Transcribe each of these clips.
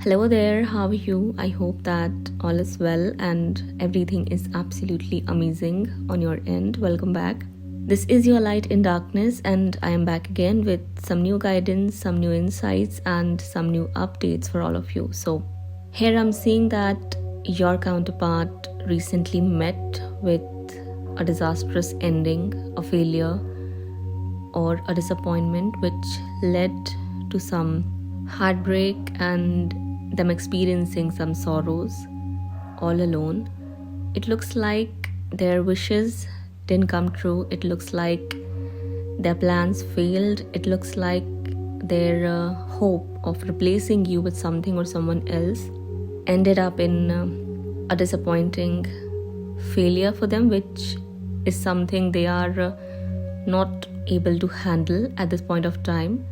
Hello there, how are you? I hope that all is well and everything is absolutely amazing on your end. Welcome back. This is your light in darkness, and I am back again with some new guidance, some new insights, and some new updates for all of you. So, here I'm seeing that your counterpart recently met with a disastrous ending, a failure, or a disappointment, which led to some heartbreak and them experiencing some sorrows all alone. It looks like their wishes didn't come true. It looks like their plans failed. It looks like their hope of replacing you with something or someone else ended up in a disappointing failure for them, which is something they are not able to handle at this point of time.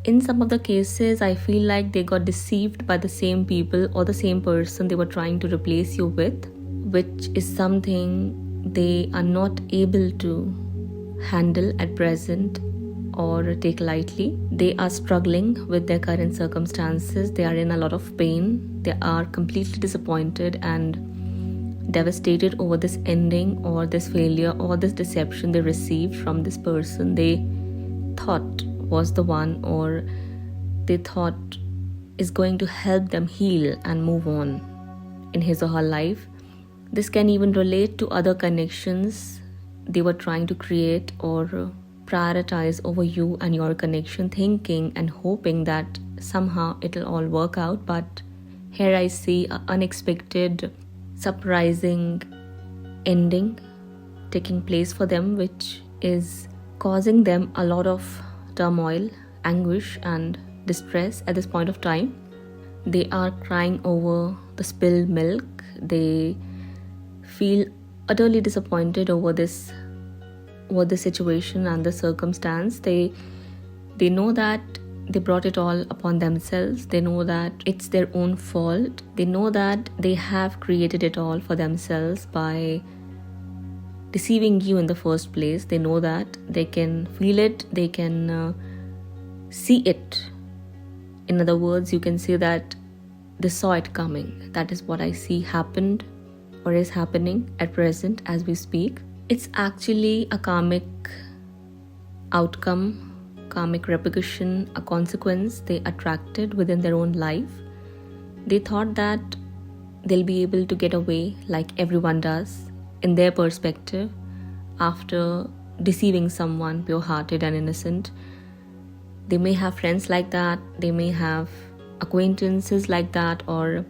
In some of the cases, I feel like they got deceived by the same people or the same person they were trying to replace you with, which is something they are not able to handle at present or take lightly. They are struggling with their current circumstances. They are in a lot of pain. They are completely disappointed and devastated over this ending or this failure or this deception they received from this person they thought was the one, or they thought is going to help them heal and move on in his or her life. This can even relate to other connections they were trying to create or prioritize over you and your connection, thinking and hoping that somehow it'll all work out. But here I see an unexpected, surprising ending taking place for them, which is causing them a lot of turmoil, anguish, and distress at this point of time. They are crying over the spilled milk. They feel utterly disappointed over this situation and the circumstance. They know that they brought it all upon themselves. They know that it's their own fault. They know that they have created it all for themselves by deceiving you in the first place. They know that. They can feel it. They can see it. In other words, you can say that they saw it coming. That is what I see happened or is happening at present as we speak. It's actually a karmic outcome, karmic repercussion, a consequence they attracted within their own life. They thought that they'll be able to get away like everyone does in their perspective after deceiving someone pure-hearted and innocent. They may have friends like that, they may have acquaintances like that, or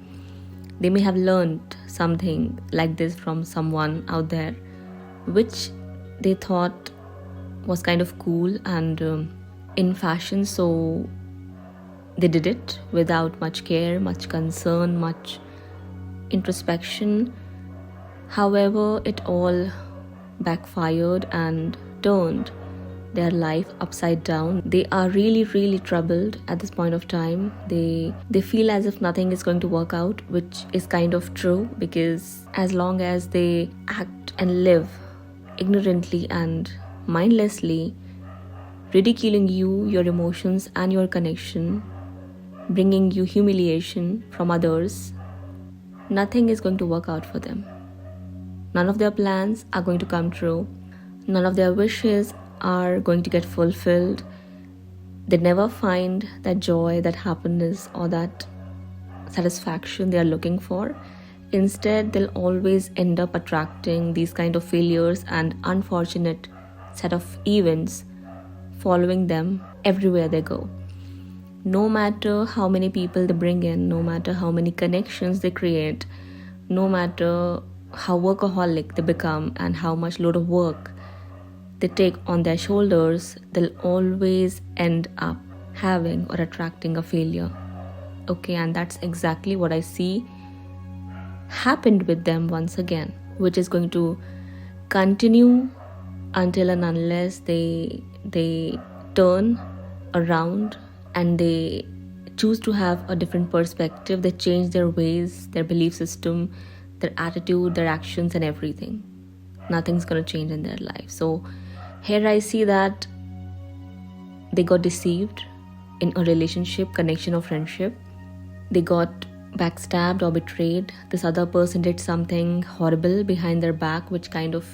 they may have learned something like this from someone out there, which they thought was kind of cool and in fashion, so they did it without much care, much concern, much introspection. However, it all backfired and turned their life upside down. They are really, really troubled at this point of time. They feel as if nothing is going to work out, which is kind of true, because as long as they act and live ignorantly and mindlessly, ridiculing you, your emotions, and your connection, bringing you humiliation from others, nothing is going to work out for them. None of their plans are going to come true. None of their wishes are going to get fulfilled. They never find that joy, that happiness, or that satisfaction they are looking for. Instead, they'll always end up attracting these kind of failures and unfortunate set of events following them everywhere they go. No matter how many people they bring in, no matter how many connections they create, no matter how workaholic they become and how much load of work they take on their shoulders, they'll always end up having or attracting a failure. Okay, and that's exactly what I see happened with them once again, which is going to continue until and unless they turn around and they choose to have a different perspective. They change their ways, their belief system, their attitude, their actions, and everything. Nothing's going to change in their life. So here I see that they got deceived in a relationship, connection, or friendship. they got backstabbed or betrayed. This other person did something horrible behind their back, which kind of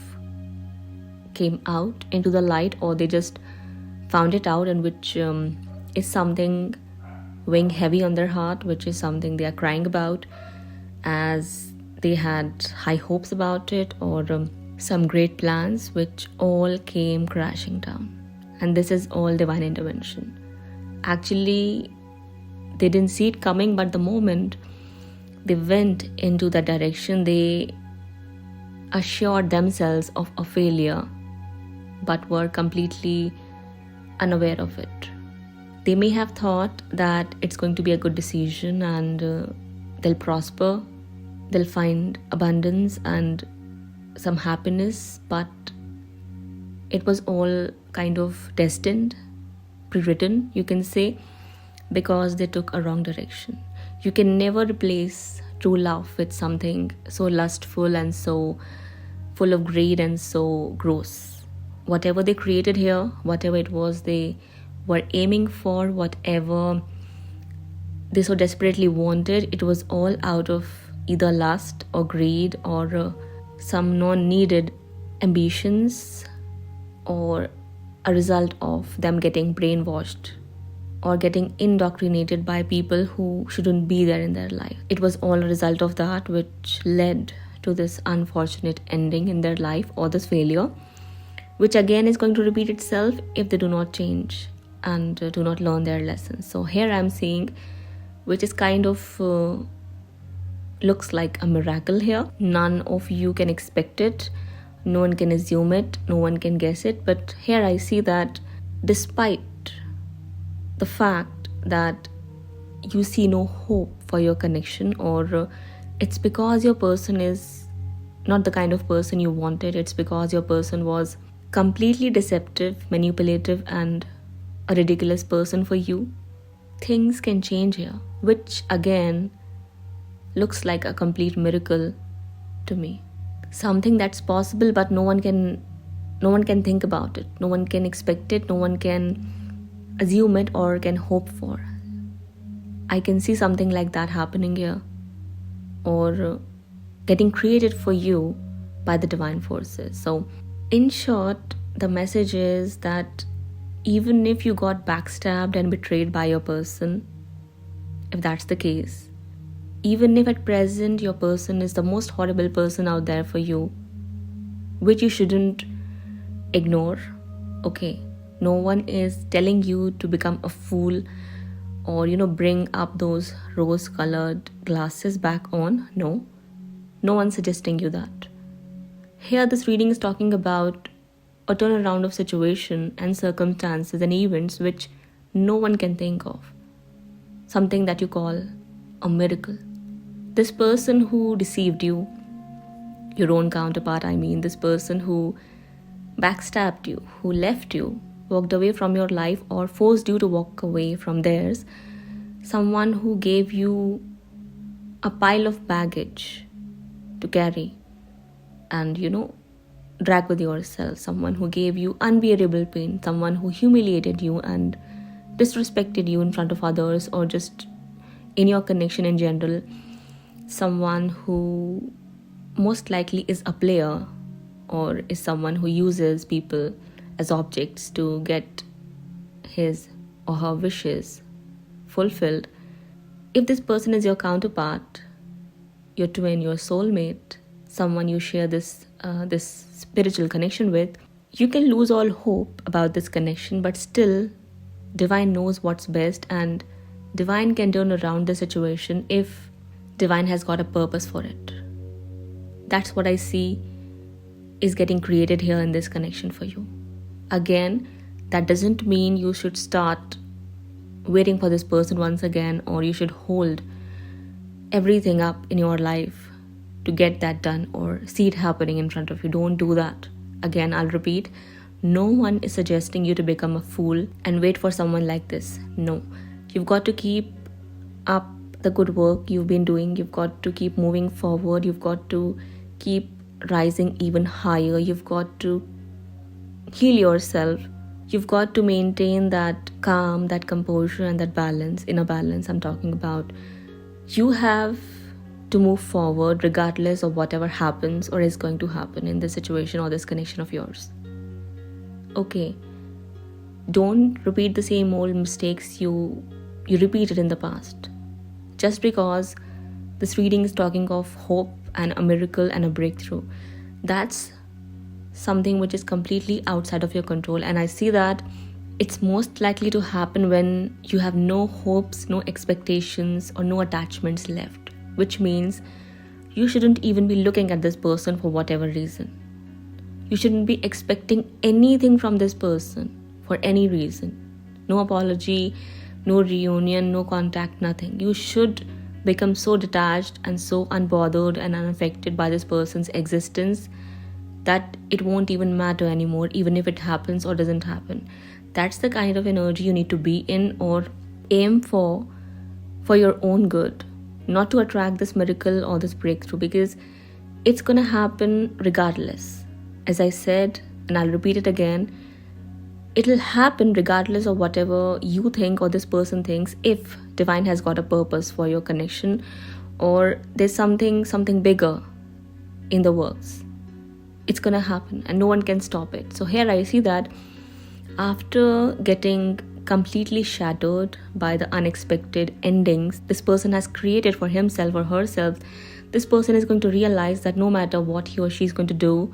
came out into the light, or they just found it out, and which is something weighing heavy on their heart, which is something they are crying about, as they had high hopes about it, or some great plans, which all came crashing down. And this is all divine intervention. Actually, they didn't see it coming, but the moment they went into that direction, they assured themselves of a failure, but were completely unaware of it. They may have thought that it's going to be a good decision and they'll prosper, they'll find abundance and some happiness, but it was all kind of destined, pre-written, you can say, because they took a wrong direction. You can never replace true love with something so lustful and so full of greed and so gross. Whatever they created here, whatever it was they were aiming for, whatever they so desperately wanted, it was all out of either lust or greed or some non-needed ambitions, or a result of them getting brainwashed or getting indoctrinated by people who shouldn't be there in their life. It was all a result of that which led to this unfortunate ending in their life, or this failure, which again is going to repeat itself if they do not change and do not learn their lessons. So here I'm seeing, which is kind of looks like a miracle here. None of you can expect it, no one can assume it, no one can guess it, but here I see that despite the fact that you see no hope for your connection, or it's because your person is not the kind of person you wanted, it's because your person was completely deceptive, manipulative and a ridiculous person for you, things can change here, which again looks like a complete miracle to me. Something that's possible, but no one can think about it, no one can expect it, no one can assume it or can hope for. I can see something like that happening here, or getting created for you by the divine forces. So in short, the message is that even if you got backstabbed and betrayed by your person, if that's the case, even if at present your person is the most horrible person out there for you, which you shouldn't ignore, okay? No one is telling you to become a fool or, bring up those rose-colored glasses back on. No one's suggesting you that. Here, this reading is talking about a turnaround of situation and circumstances and events which no one can think of. Something that you call a miracle. This person who deceived you, your own counterpart, this person who backstabbed you, who left you, walked away from your life or forced you to walk away from theirs, someone who gave you a pile of baggage to carry and, drag with yourself, someone who gave you unbearable pain, someone who humiliated you and disrespected you in front of others or just in your connection in general, someone who most likely is a player or is someone who uses people as objects to get his or her wishes fulfilled. If this person is your counterpart, your twin, your soulmate, someone you share this spiritual connection with, you can lose all hope about this connection, but still divine knows what's best and divine can turn around the situation if divine has got a purpose for it. That's what I see is getting created here in this connection for you. Again, that doesn't mean you should start waiting for this person once again, or you should hold everything up in your life to get that done or see it happening in front of you. Don't do that. Again, I'll repeat, no one is suggesting you to become a fool and wait for someone like this. No, you've got to keep up the good work you've been doing. You've got to keep moving forward. You've got to keep rising even higher. You've got to heal yourself. You've got to maintain that calm, that composure and that balance, inner balance I'm talking about. You have to move forward regardless of whatever happens or is going to happen in this situation or this connection of yours. Okay, don't repeat the same old mistakes you repeated in the past. Just because this reading is talking of hope and a miracle and a breakthrough, that's something which is completely outside of your control. And I see that it's most likely to happen when you have no hopes, no expectations, or no attachments left, which means you shouldn't even be looking at this person for whatever reason. You shouldn't be expecting anything from this person for any reason. No apology, no reunion, no contact, nothing. You should become so detached and so unbothered and unaffected by this person's existence that it won't even matter anymore, even if it happens or doesn't happen. That's the kind of energy you need to be in or aim for your own good, not to attract this miracle or this breakthrough, because it's gonna happen regardless. As I said, and I'll repeat it again, it'll happen regardless of whatever you think or this person thinks, if divine has got a purpose for your connection or there's something bigger in the works. It's gonna happen and no one can stop it. So here I see that after getting completely shattered by the unexpected endings this person has created for himself or herself, this person is going to realize that no matter what he or she is going to do,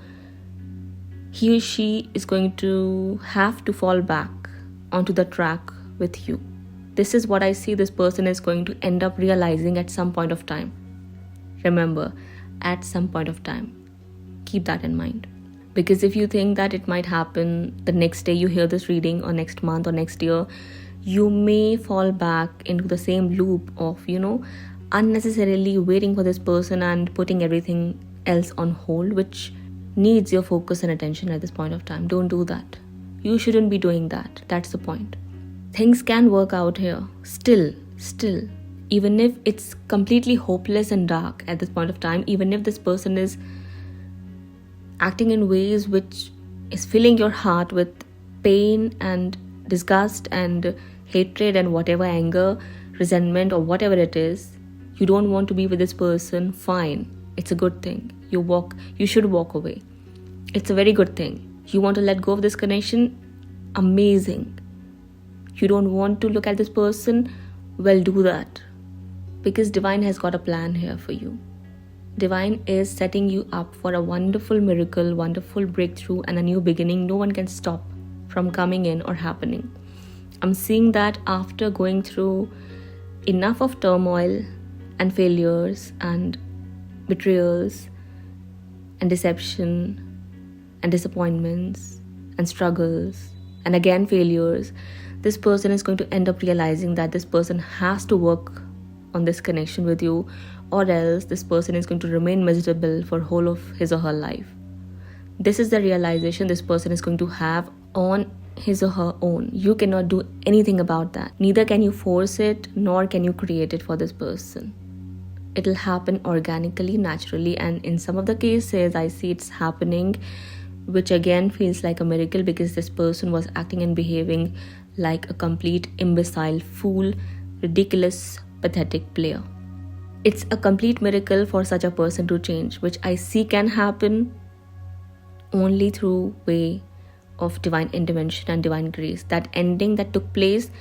he or she is going to have to fall back onto the track with you. This is what I see this person is going to end up realizing at some point of time. Remember, at some point of time. Keep that in mind. Because if you think that it might happen the next day you hear this reading, or next month or next year, you may fall back into the same loop of, unnecessarily waiting for this person and putting everything else on hold, which needs your focus and attention at this point of time. Don't do that. You shouldn't be doing that. That's the point. Things can work out here. Still, even if it's completely hopeless and dark at this point of time, even if this person is acting in ways which is filling your heart with pain and disgust and hatred and whatever, anger, resentment, or whatever it is, you don't want to be with this person, fine. It's a good thing. You should walk away. It's a very good thing. You want to let go of this connection? Amazing. You don't want to look at this person? Well, do that. Because divine has got a plan here for you. Divine is setting you up for a wonderful miracle, wonderful breakthrough, and a new beginning. No one can stop from coming in or happening. I'm seeing that after going through enough of turmoil and failures and betrayals and deception and disappointments and struggles and again failures, this person is going to end up realizing that this person has to work on this connection with you, or else this person is going to remain miserable for whole of his or her life. This is the realization this person is going to have on his or her own. You cannot do anything about that. Neither can you force it, nor can you create it for this person. It'll happen organically, naturally, and in some of the cases I see it's happening, which again feels like a miracle, because this person was acting and behaving like a complete imbecile, fool, ridiculous, pathetic player. It's a complete miracle for such a person to change, which I see can happen only through way of divine intervention and divine grace. That ending that took place,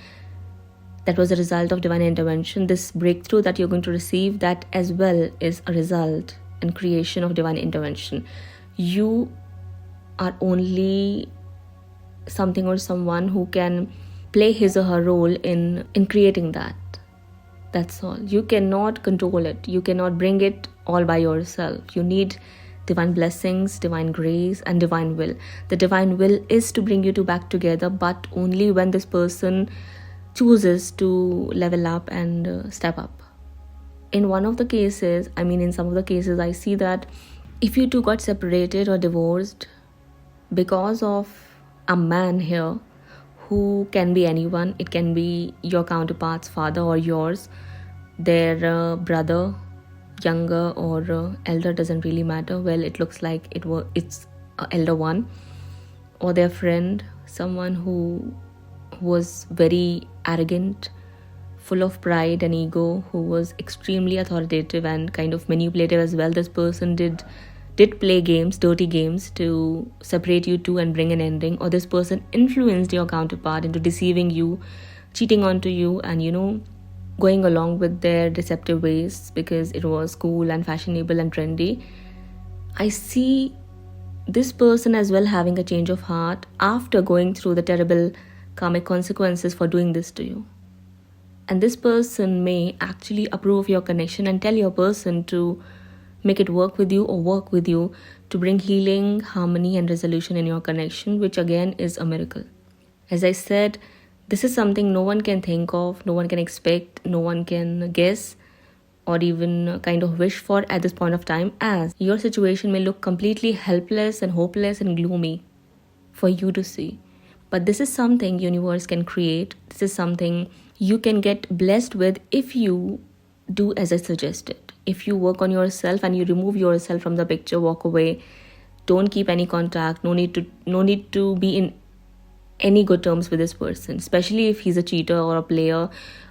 that was a result of divine intervention. This breakthrough that you're going to receive, that as well is a result and creation of divine intervention. You are only something or someone who can play his or her role in creating that. That's all. You cannot control it. You cannot bring it all by yourself. You need divine blessings, divine grace, and divine will. The divine will is to bring you two back together, but only when this person chooses to level up and step up. In some of the cases, I see that if you two got separated or divorced because of a man here, who can be anyone. It can be your counterpart's father or yours, their brother, younger or elder, doesn't really matter. Well, it looks like it's an elder one, or their friend, someone who was very arrogant, full of pride and ego, who was extremely authoritative and kind of manipulative as well. This person did play games, dirty games, to separate you two and bring an ending. Or this person influenced your counterpart into deceiving you, cheating onto you, and going along with their deceptive ways because it was cool and fashionable and trendy. I see this person as well having a change of heart after going through the terrible karmic consequences for doing this to you. And this person may actually approve of your connection and tell your person to make it work with you or work with you to bring healing, harmony, and resolution in your connection, which again is a miracle. As I said, this is something no one can think of, no one can expect, no one can guess, or even kind of wish for at this point of time, as your situation may look completely helpless and hopeless and gloomy for you to see. But this is something universe can create. This is something you can get blessed with if you do as I suggested. If you work on yourself and you remove yourself from the picture, walk away, don't keep any contact, no need to be in any good terms with this person, especially if he's a cheater or a player,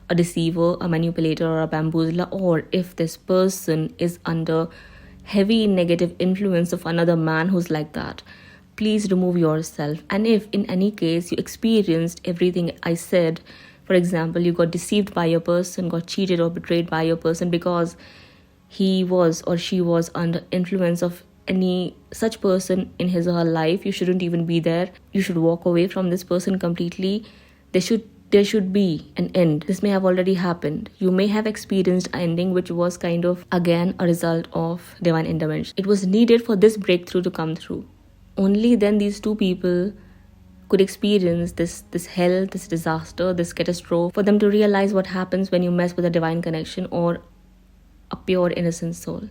a deceiver, a manipulator, or a bamboozler, or if this person is under heavy negative influence of another man who's like that. Please remove yourself. And if in any case you experienced everything I said, for example, you got deceived by your person, got cheated or betrayed by your person because he was or she was under influence of any such person in his or her life, you shouldn't even be there. You should walk away from this person completely. There should be an end. This may have already happened. You may have experienced an ending which was kind of again a result of divine intervention. It was needed for this breakthrough to come through. Only then these two people could experience this hell, this disaster, this catastrophe, for them to realize what happens when you mess with a divine connection or a pure innocent soul.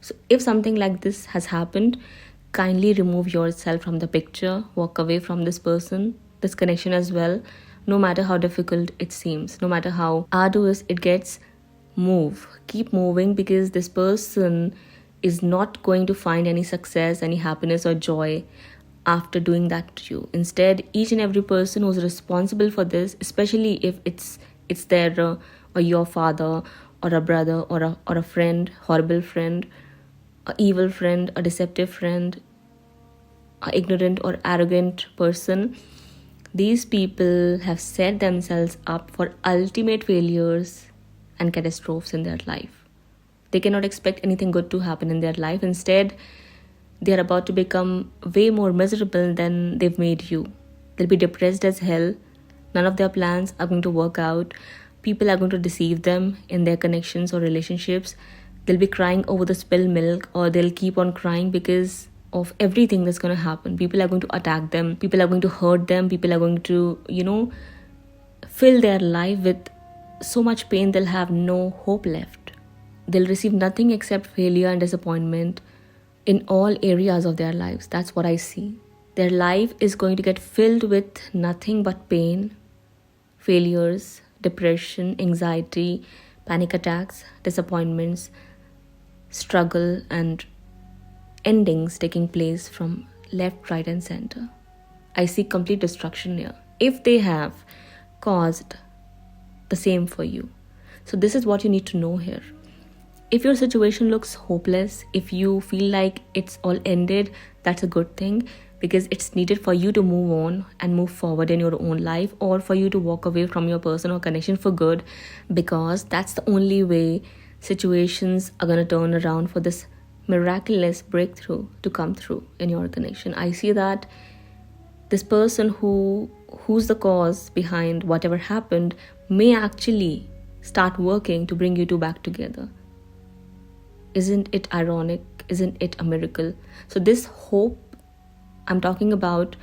So if something like this has happened, kindly remove yourself from the picture, walk away from this person, this connection as well. No matter how difficult it seems, no matter how arduous it gets, move. Keep moving, because this person is not going to find any success, any happiness or joy after doing that to you. Instead, each and every person who's responsible for this, especially if it's their or your father or a brother or a friend, horrible friend, a evil friend, a deceptive friend, a ignorant or arrogant person, these people have set themselves up for ultimate failures and catastrophes in their life. They cannot expect anything good to happen in their life. Instead, they are about to become way more miserable than they've made you. They'll be depressed as hell. None of their plans are going to work out. People are going to deceive them in their connections or relationships. They'll be crying over the spilled milk, or they'll keep on crying because of everything that's going to happen. People are going to attack them. People are going to hurt them. People are going to, fill their life with so much pain they'll have no hope left. They'll receive nothing except failure and disappointment in all areas of their lives. That's what I see. Their life is going to get filled with nothing but pain, failures, depression, anxiety, panic attacks, disappointments, struggle, and endings taking place from left, right, and center. I see complete destruction here, if they have caused the same for you. So this is what you need to know here. If your situation looks hopeless, if you feel like it's all ended, that's a good thing, because it's needed for you to move on and move forward in your own life, or for you to walk away from your person or connection for good, because that's the only way situations are going to turn around for this miraculous breakthrough to come through in your connection. I see that this person who's the cause behind whatever happened may actually start working to bring you two back together. Isn't it ironic? Isn't it a miracle? So this hope I'm talking about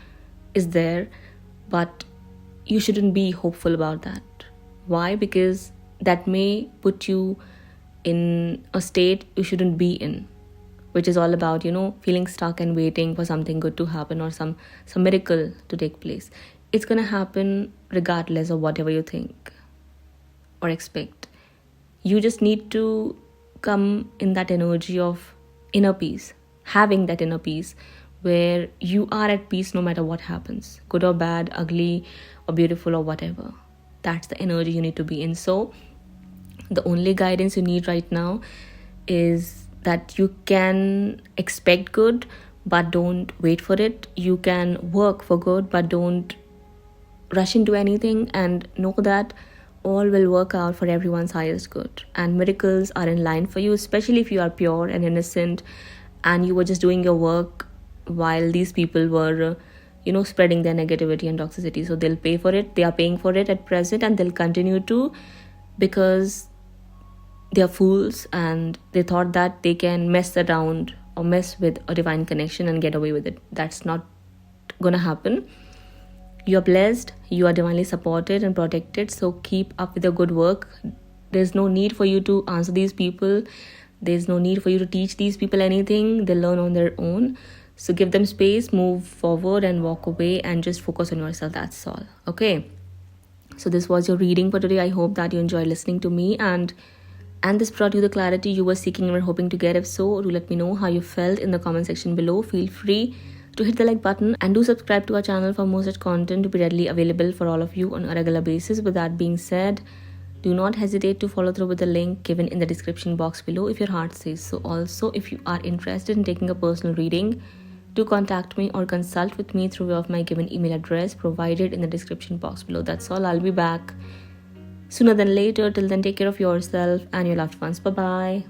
is there, but you shouldn't be hopeful about that. Why? Because that may put you in a state you shouldn't be in, which is all about, feeling stuck and waiting for something good to happen or some miracle to take place. It's going to happen regardless of whatever you think or expect. You just need to come in that energy of inner peace, having that inner peace where you are at peace no matter what happens, good or bad, ugly or beautiful or whatever. That's the energy you need to be in. So The only guidance you need right now is that you can expect good, but don't wait for it. You can work for good, but don't rush into anything, and know that all will work out for everyone's highest good, and miracles are in line for you, especially if you are pure and innocent and you were just doing your work while these people were spreading their negativity and toxicity. So they'll pay for it. They are paying for it at present, and they'll continue to, because they are fools and they thought that they can mess around or mess with a divine connection and get away with it. That's not gonna happen. You are blessed, you are divinely supported and protected, so keep up with your good work. There's no need for you to answer these people. There's no need for you to teach these people anything. They learn on their own. So give them space, move forward and walk away, and just focus on yourself. That's all. Okay. So this was your reading for today. I hope that you enjoyed listening to me, and this brought you the clarity you were seeking and were hoping to get. If so, do let me know how you felt in the comment section below. Feel free to hit the like button, and do subscribe to our channel for more such content to be readily available for all of you on a regular basis. With that being said, do not hesitate to follow through with the link given in the description box below if your heart says so. Also, if you are interested in taking a personal reading, do contact me or consult with me through way of my given email address provided in the description box below. That's all. I'll be back sooner than later. Till then, take care of yourself and your loved ones. Bye bye.